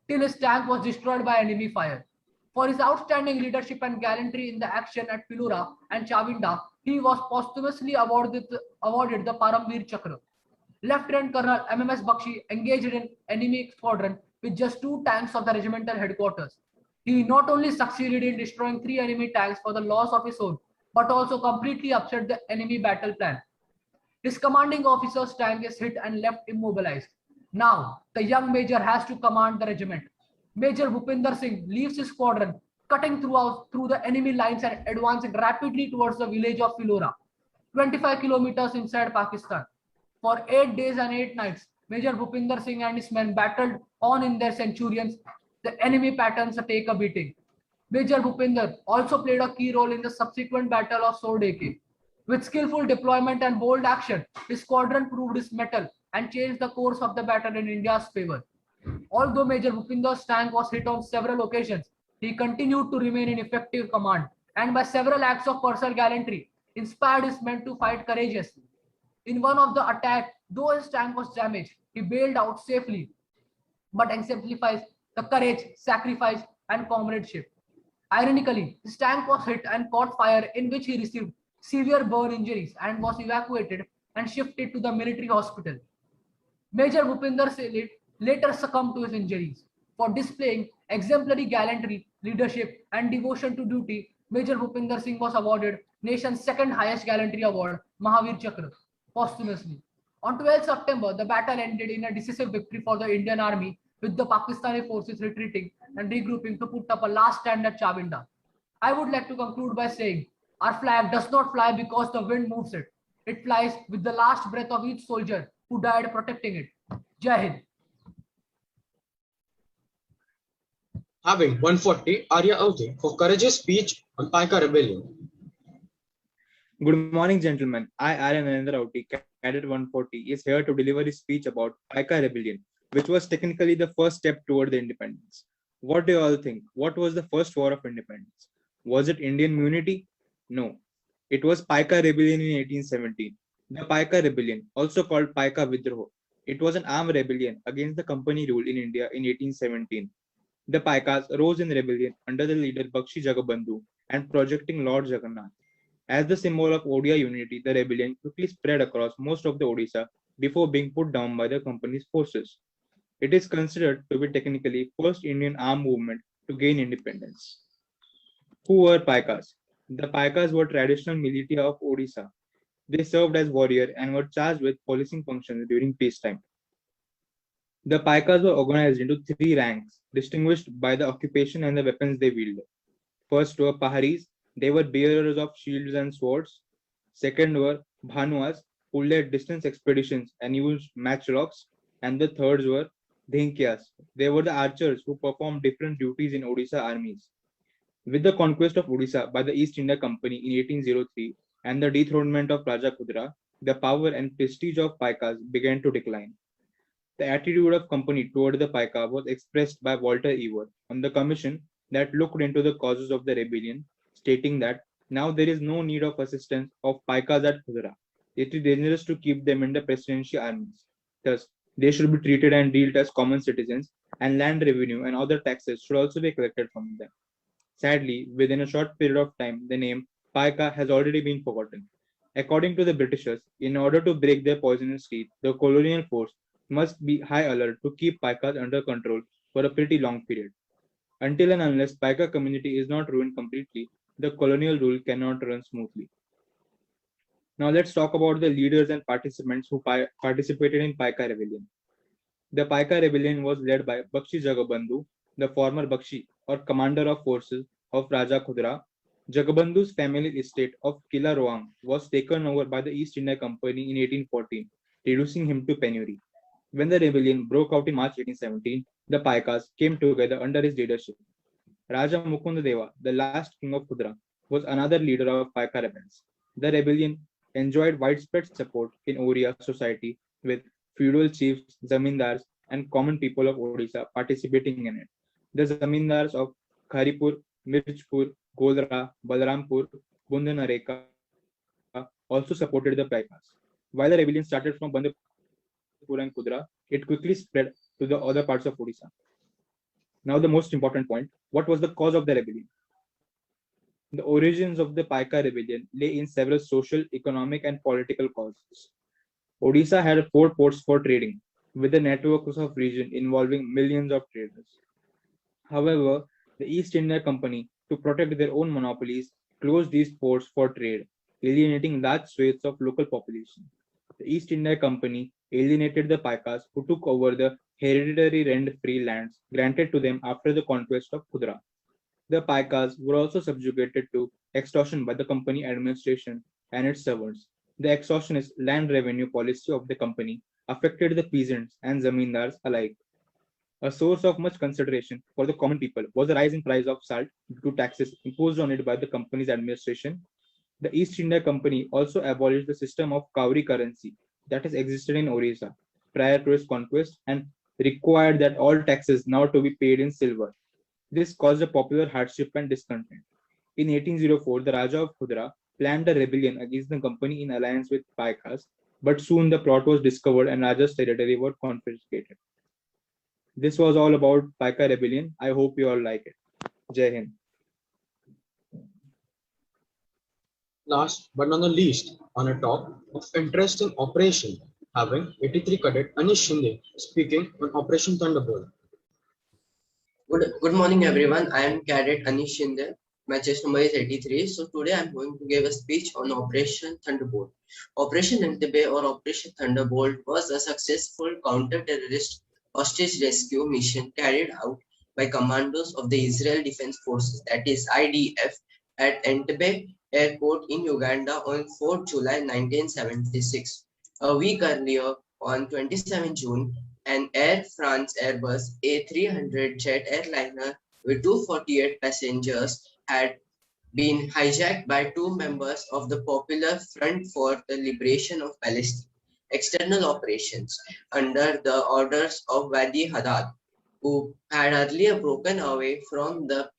till his tank was destroyed by enemy fire. For his outstanding leadership and gallantry in the action at Philora and Chavinda, he was posthumously awarded the Paramveer Chakra. Lieutenant Colonel MMS Bakshi engaged in enemy squadron with just 2 tanks of the regimental headquarters. He not only succeeded in destroying 3 enemy tanks for the loss of his own, but also completely upset the enemy battle plan. His commanding officer's tank is hit and left immobilized. Now, the young major has to command the regiment. Major Bhupinder Singh leaves his squadron, cutting through the enemy lines and advancing rapidly towards the village of Philora, 25 kilometers inside Pakistan. For 8 days and 8 nights, Major Bhupinder Singh and his men battled on in their centurions. The enemy patterns take a beating. Major Bhupinder also played a key role in the subsequent battle of Sordeke. With skillful deployment and bold action, his squadron proved his mettle and changed the course of the battle in India's favor. Although Major Bhupinder's tank was hit on several occasions, he continued to remain in effective command and by several acts of personal gallantry, inspired his men to fight courageously. In one of the attacks, though his tank was damaged, he bailed out safely, but exemplifies the courage, sacrifice, and comradeship. Ironically, his tank was hit and caught fire, in which he received severe burn injuries and was evacuated and shifted to the military hospital. Major Bhupinder Singh later succumbed to his injuries. For displaying exemplary gallantry, leadership, and devotion to duty, Major Bhupinder Singh was awarded nation's second highest gallantry award, Mahavir Chakra, posthumously. On 12 September, the battle ended in a decisive victory for the Indian Army, with the Pakistani forces retreating and regrouping to put up a last stand at Chavinda. I would like to conclude by saying, our flag does not fly because the wind moves it. It flies with the last breath of each soldier who died protecting it. Jai Hind. Having 140 Arya Avdi for courageous speech on Paika Rebellion. Good morning, gentlemen. I, Arya Narendra Avdi, Cadet 140, is here to deliver his speech about Paika Rebellion, which was technically the first step toward the independence. What do you all think? What was the first war of independence? Was it Indian unity? No. It was Paika Rebellion in 1817. The Paika Rebellion, also called Paika Vidroh, it was an armed rebellion against the company rule in India in 1817. The Paikas rose in rebellion under the leader Bakshi Jagabandhu and projecting Lord Jagannath. As the symbol of Odia unity, the rebellion quickly spread across most of the Odisha before being put down by the company's forces. It is considered to be technically first Indian armed movement to gain independence. Who were Paikas? The Paikas were traditional militia of Odisha. They served as warriors and were charged with policing functions during peacetime. The Paikas were organized into 3 ranks, distinguished by the occupation and the weapons they wielded. First were Paharis, they were bearers of shields and swords. Second were Bhanuas, who led distance expeditions and used matchlocks. And the thirds were Dhinkyas, they were the archers who performed different duties in Odisha armies. With the conquest of Odisha by the East India Company in 1803 and the dethronement of Raja Kudra, the power and prestige of Paikas began to decline. The attitude of company toward the Paika was expressed by Walter Ewer on the commission that looked into the causes of the rebellion, stating that now there is no need of assistance of Paikas at Kudra. It is dangerous to keep them in the presidency armies. Thus, they should be treated and dealt as common citizens, and land revenue and other taxes should also be collected from them. Sadly, within a short period of time, the name Paika has already been forgotten. According to the Britishers, in order to break their poisonous teeth, the colonial force must be high alert to keep Paikas under control for a pretty long period. Until and unless Paika community is not ruined completely, the colonial rule cannot run smoothly. Now let's talk about the leaders and participants who participated in Paika rebellion. The Paika rebellion was led by Bakshi Jagabandhu, the former Bakshi or commander of forces of Raja Kudra. Jagabandhu's family estate of Kila Roang was taken over by the East India Company in 1814, reducing him to penury. When the rebellion broke out in March 1817, the Paikas came together under his leadership. Raja Mukunda Deva, the last king of Kudra, was another leader of Paika rebels. The rebellion enjoyed widespread support in Oriya society with feudal chiefs, zamindars, and common people of Odisha participating in it. The zamindars of Kharipur, Mirchpur, Golra, Balrampur, Bundanareka also supported the Paikas. While the rebellion started from Bandapur and Kudra, it quickly spread to the other parts of Odisha. Now, the most important point, what was the cause of the rebellion? The origins of the Paika rebellion lay in several social, economic, and political causes. Odisha had 4 ports for trading, with a network of region involving millions of traders. However, the East India Company, to protect their own monopolies, closed these ports for trade, alienating large swathes of local population. The East India Company alienated the Paikas, who took over the hereditary rent-free lands granted to them after the conquest of Kudra. The Paikas were also subjugated to extortion by the company administration and its servants. The extortionist land revenue policy of the company affected the peasants and zamindars alike. A source of much consideration for the common people was the rise in price of salt due to taxes imposed on it by the company's administration. The East India Company also abolished the system of Kauri currency that has existed in Orissa prior to its conquest and required that all taxes now to be paid in silver. This caused a popular hardship and discontent. In 1804, the Raja of Khudra planned a rebellion against the company in alliance with Paikas, but soon the plot was discovered and Raja's territory was confiscated. This was all about Paika rebellion. I hope you all like it. Jai Hind. Last but not the least, on a top of interest in operation, having 83 Cadet Anish Shinde speaking on Operation Thunderbolt. Good morning, everyone. I am Cadet Anish Shinde. My chest number is 83. So today I am going to give a speech on Operation Thunderbolt. Operation Entebbe or Operation Thunderbolt was a successful counter-terrorist hostage rescue mission carried out by commandos of the Israel Defense Forces, that is IDF, at Entebbe Airport in Uganda on 4 July 1976. A week earlier, on 27 June, an Air France Airbus A300 jet airliner with 248 passengers had been hijacked by 2 members of the Popular Front for the Liberation of Palestine external operations under the orders of Wadi Haddad, who had earlier broken away from the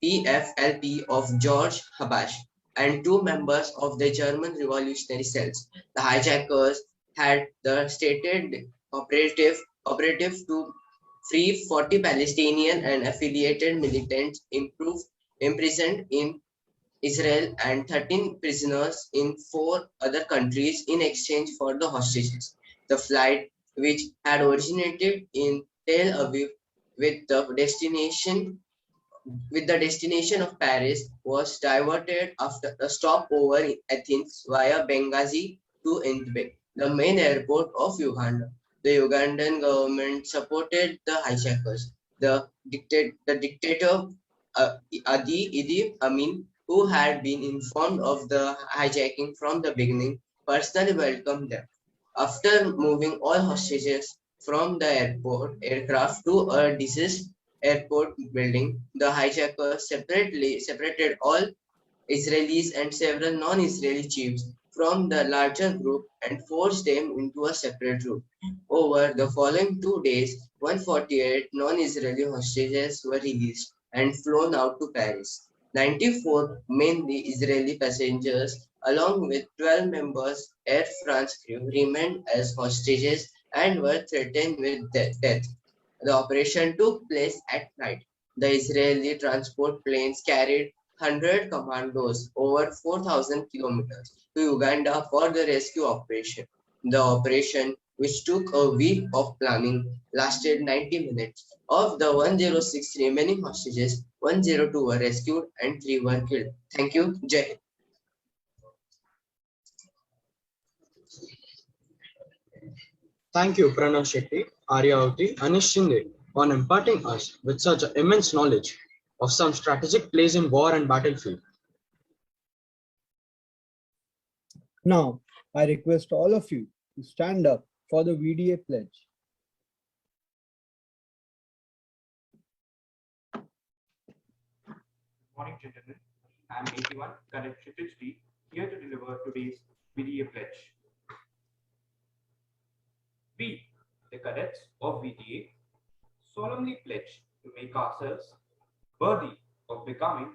PFLP of George Habash and 2 members of the German revolutionary cells. The hijackers had the stated operative to free 40 Palestinian and affiliated militants imprisoned in Israel and 13 prisoners in 4 other countries in exchange for the hostages. The flight, which had originated in Tel Aviv with the destination of Paris, was diverted after a stopover in Athens via Benghazi to Entebbe, the main airport of Uganda. The Ugandan government supported the hijackers. The dictator Idi Amin, who had been informed of the hijacking from the beginning, personally welcomed them. After moving all hostages from the aircraft to a disused airport building, the hijackers separated all Israelis and several non-Israeli chiefs from the larger group and forced them into a separate room. Over the following 2 days, 148 non-Israeli hostages were released and flown out to Paris. 94 mainly Israeli passengers, along with 12 members Air France crew, remained as hostages and were threatened with death. The operation took place at night. The Israeli transport planes carried 100 commandos over 4,000 kilometers to Uganda for the rescue operation. The operation, which took a week of planning, lasted 90 minutes. Of the 106 remaining hostages, 102 were rescued and 3 were killed. Thank you. Jai Hind. Thank you, Pranav Shetty, Aryavati, Anish Shinde, on imparting us with such immense knowledge of some strategic plays in war and battlefield. Now, I request all of you to stand up for the VDA pledge. Morning, gentlemen. I am 81 Cadet Kshitij D, here to deliver today's VDA pledge. We, the cadets of VDA, solemnly pledge to make ourselves worthy of becoming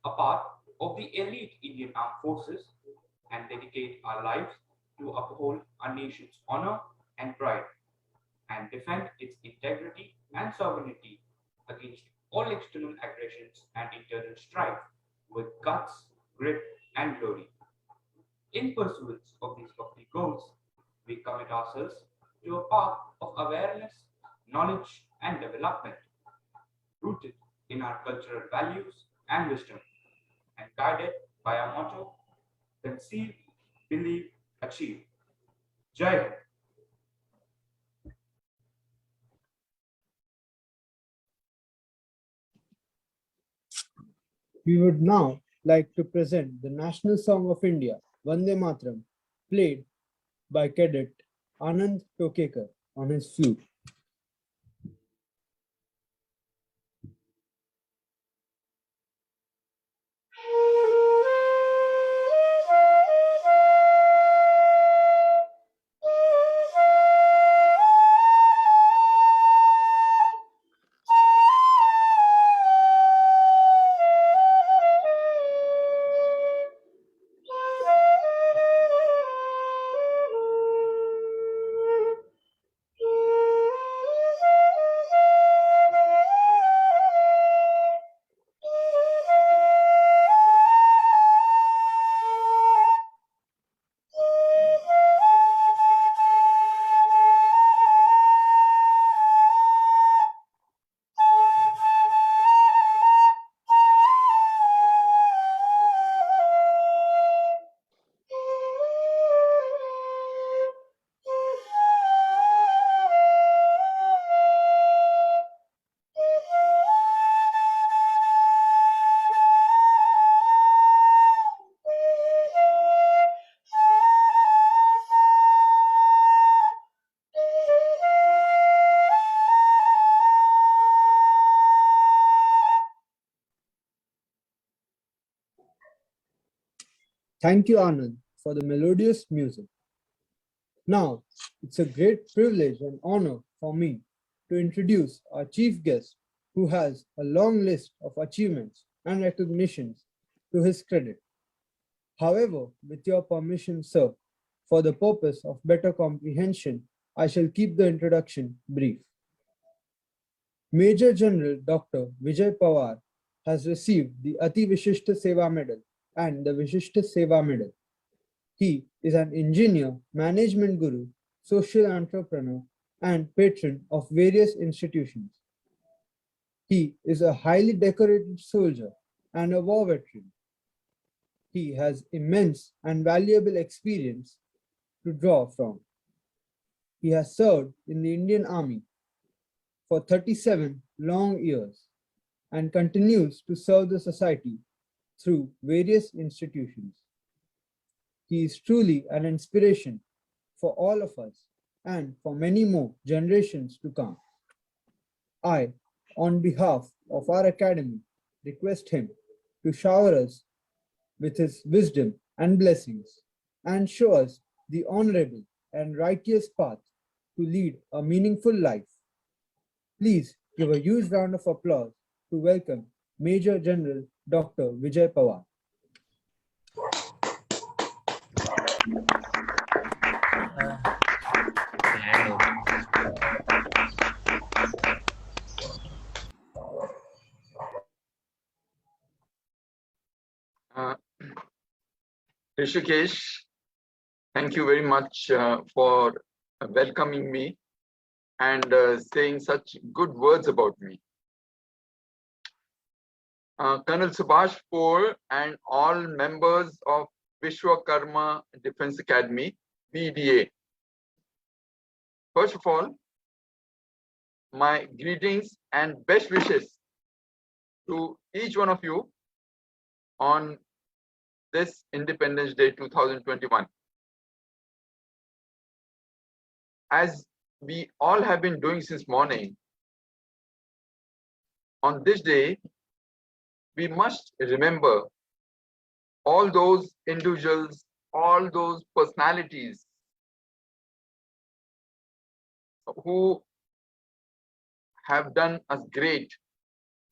a part of the elite Indian Armed Forces and dedicate our lives to uphold our nation's honor and pride and defend its integrity and sovereignty against all external aggressions and internal strife with guts, grit, and glory. In pursuance of these lofty goals, we commit ourselves to a path of awareness, knowledge, and development, rooted in our cultural values and wisdom, and guided by our motto, conceive, believe, achieve. Jai Hind. We would now like to present the national song of India, Vande Mataram, played by Cadet Anand Tokekar on his flute. Thank you, Anand, for the melodious music. Now, it's a great privilege and honor for me to introduce our chief guest, who has a long list of achievements and recognitions to his credit. However, with your permission, sir, for the purpose of better comprehension, I shall keep the introduction brief. Major General Dr. Vijay Pawar has received the Ati Vishishta Seva Medal and the Vishishta Seva Medal. He is an engineer, management guru, social entrepreneur, and patron of various institutions. He is a highly decorated soldier and a war veteran. He has immense and valuable experience to draw from. He has served in the Indian Army for 37 long years and continues to serve the society through various institutions. He is truly an inspiration for all of us and for many more generations to come. I, on behalf of our academy, request him to shower us with his wisdom and blessings and show us the honorable and righteous path to lead a meaningful life. Please give a huge round of applause to welcome Major General Dr. Vijay Pawar. Rishikesh, thank you very much for welcoming me and saying such good words about me. Colonel Subhash Paul and all members of Vishwakarma Defense Academy, VDA. First of all, my greetings and best wishes to each one of you on this Independence Day 2021. As we all have been doing since morning, on this day, we must remember all those individuals, all those personalities who have done us great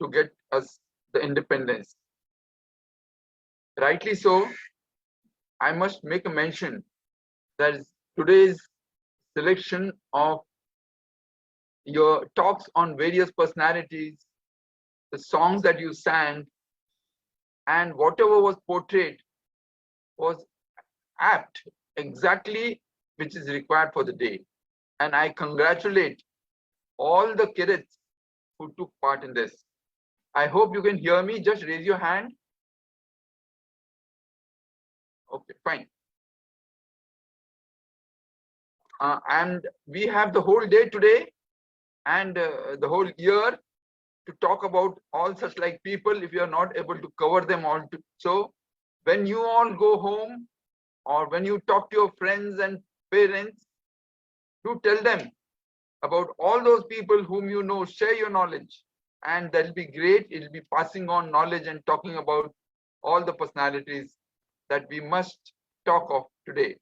to get us the independence. Rightly so, I must make a mention that today's selection of your talks on various personalities, the songs that you sang, and whatever was portrayed was apt, exactly which is required for the day. And I congratulate all the cadets who took part in this. I hope you can hear me. Just raise your hand. Okay, fine. And we have the whole day today and the whole year to talk about all such like people if you are not able to cover them all. So when you all go home or when you talk to your friends and parents, do tell them about all those people whom you know, share your knowledge, and that'll be great. It'll be passing on knowledge and talking about all the personalities that we must talk of today.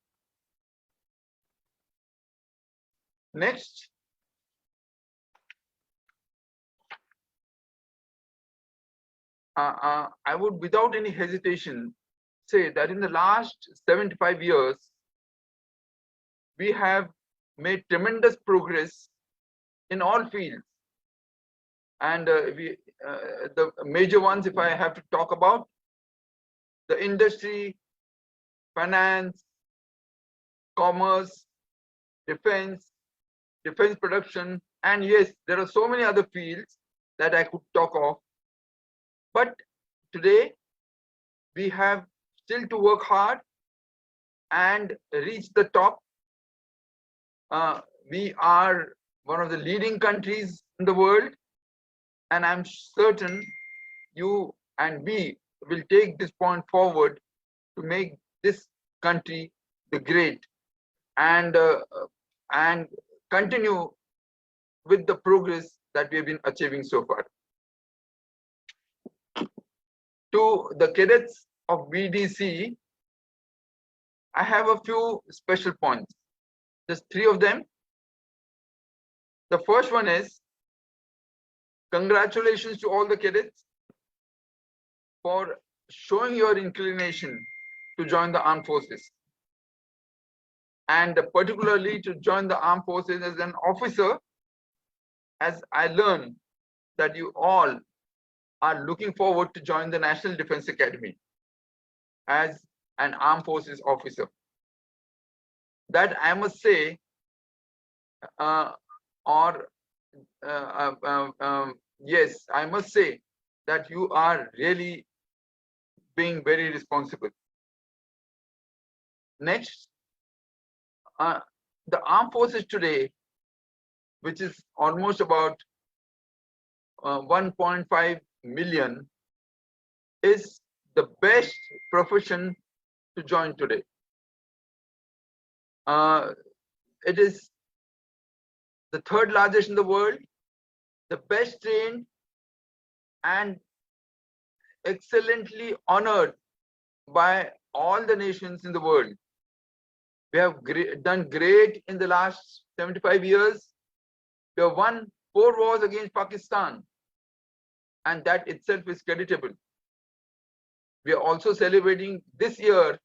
Next. I would, without any hesitation, say that in the last 75 years, we have made tremendous progress in all fields. And the major ones, if I have to talk about, the industry, finance, commerce, defense production, and yes, there are so many other fields that I could talk of. But today, we have still to work hard and reach the top. We are one of the leading countries in the world, and I'm certain you and we will take this point forward to make this country the great and continue with the progress that we have been achieving so far. To the cadets of VDC, I have a few special points, just 3 of them. The first one is congratulations to all the cadets for showing your inclination to join the armed forces, and particularly to join the armed forces as an officer, as I learned that you all are looking forward to join the National Defense Academy as an armed forces officer. That I must say, yes, I must say that you are really being very responsible. Next, the armed forces today, which is almost about 1.5 million, is the best profession to join today. It is the 3rd largest in the world, the best trained, and excellently honored by all the nations in the world. We have done great in the last 75 years. We have won 4 wars against Pakistan, and that itself is creditable. We are also celebrating this year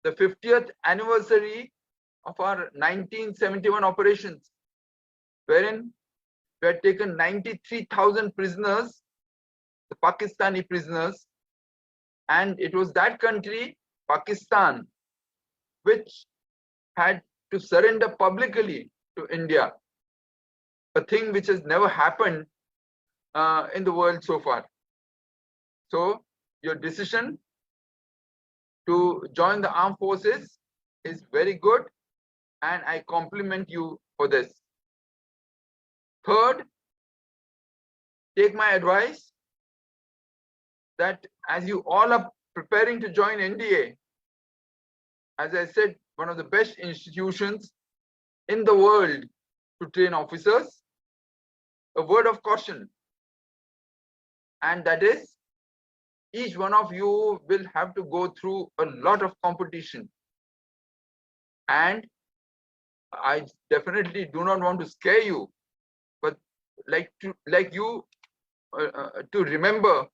the 50th anniversary of our 1971 operations, wherein we had taken 93,000 prisoners, the Pakistani prisoners, and it was that country, Pakistan, which had to surrender publicly to India, a thing which has never happened in the world so far. So your decision to join the armed forces is very good, and I compliment you for this. Third, take my advice that as you all are preparing to join NDA, as I said, one of the best institutions in the world to train officers, a word of caution, and that is each one of you will have to go through a lot of competition And I definitely do not want to scare you, but to remember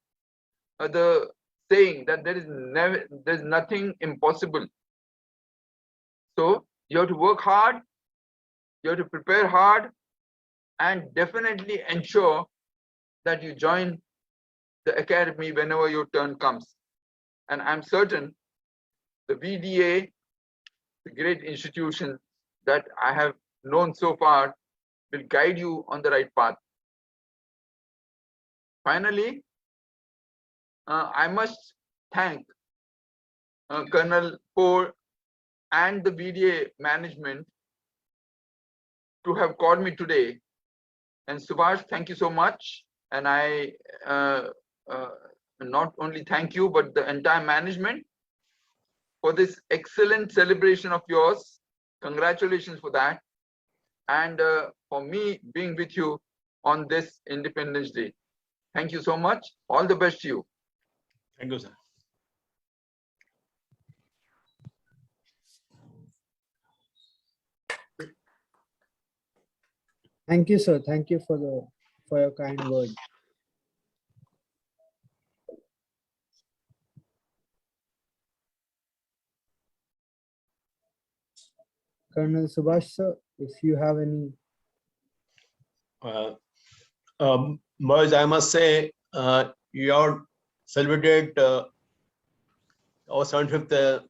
the saying that there's nothing impossible. So you have to work hard, you have to prepare hard, and definitely ensure that you join the academy whenever your turn comes. And I'm certain the VDA, the great institution that I have known so far, will guide you on the right path. Finally, I must thank Colonel Kaur and the VDA management to have called me today. And Subhash, thank you so much. And I not only thank you, but the entire management for this excellent celebration of yours. Congratulations for that. And for me being with you on this Independence Day. Thank you so much. All the best to you. Thank you, sir. Thank you, sir. Thank you for your kind word. Colonel Subhash, sir, if you have any. Boys, I must say, you have celebrated our 75th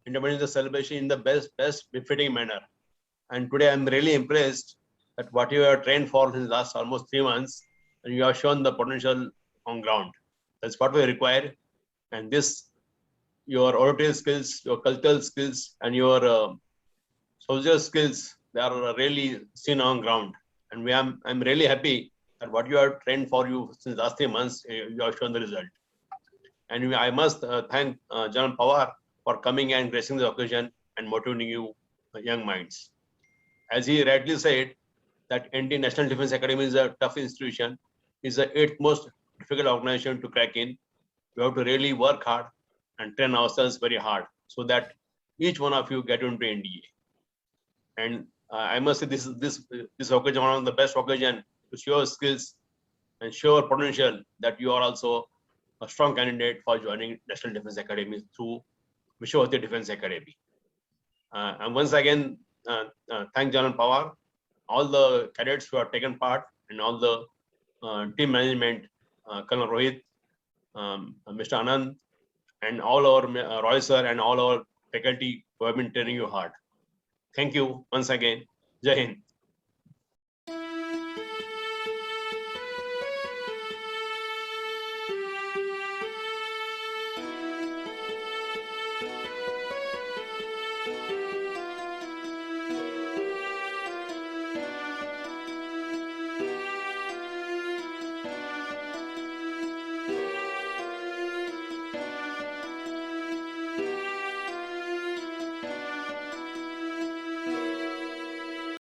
Independence Day celebration in the best befitting manner. And today I'm really impressed at what you have trained for in the last almost 3 months, and you have shown the potential on ground. That's what we require. And this, your oratory skills, your cultural skills, and your soldier skills, they are really seen on ground. And I'm really happy that what you have trained for you since last 3 months, you have shown the result. And I must thank General Pawar for coming and gracing the occasion and motivating you young minds. As he rightly said, that ND National Defense Academy is a tough institution, is the 8th most difficult organization to crack in. We have to really work hard and train ourselves very hard so that each one of you get into NDA. And I must say this occasion, one of the best occasion to show skills and show potential that you are also a strong candidate for joining National Defense Academy through Vishwabharati Defense Academy. And once again, thank General Pawar, all the cadets who have taken part, and all the team management, Colonel Rohit, Mr. Anand, and all our Roy sir and all our faculty who have been training you hard. Thank you once again. Jai Hind.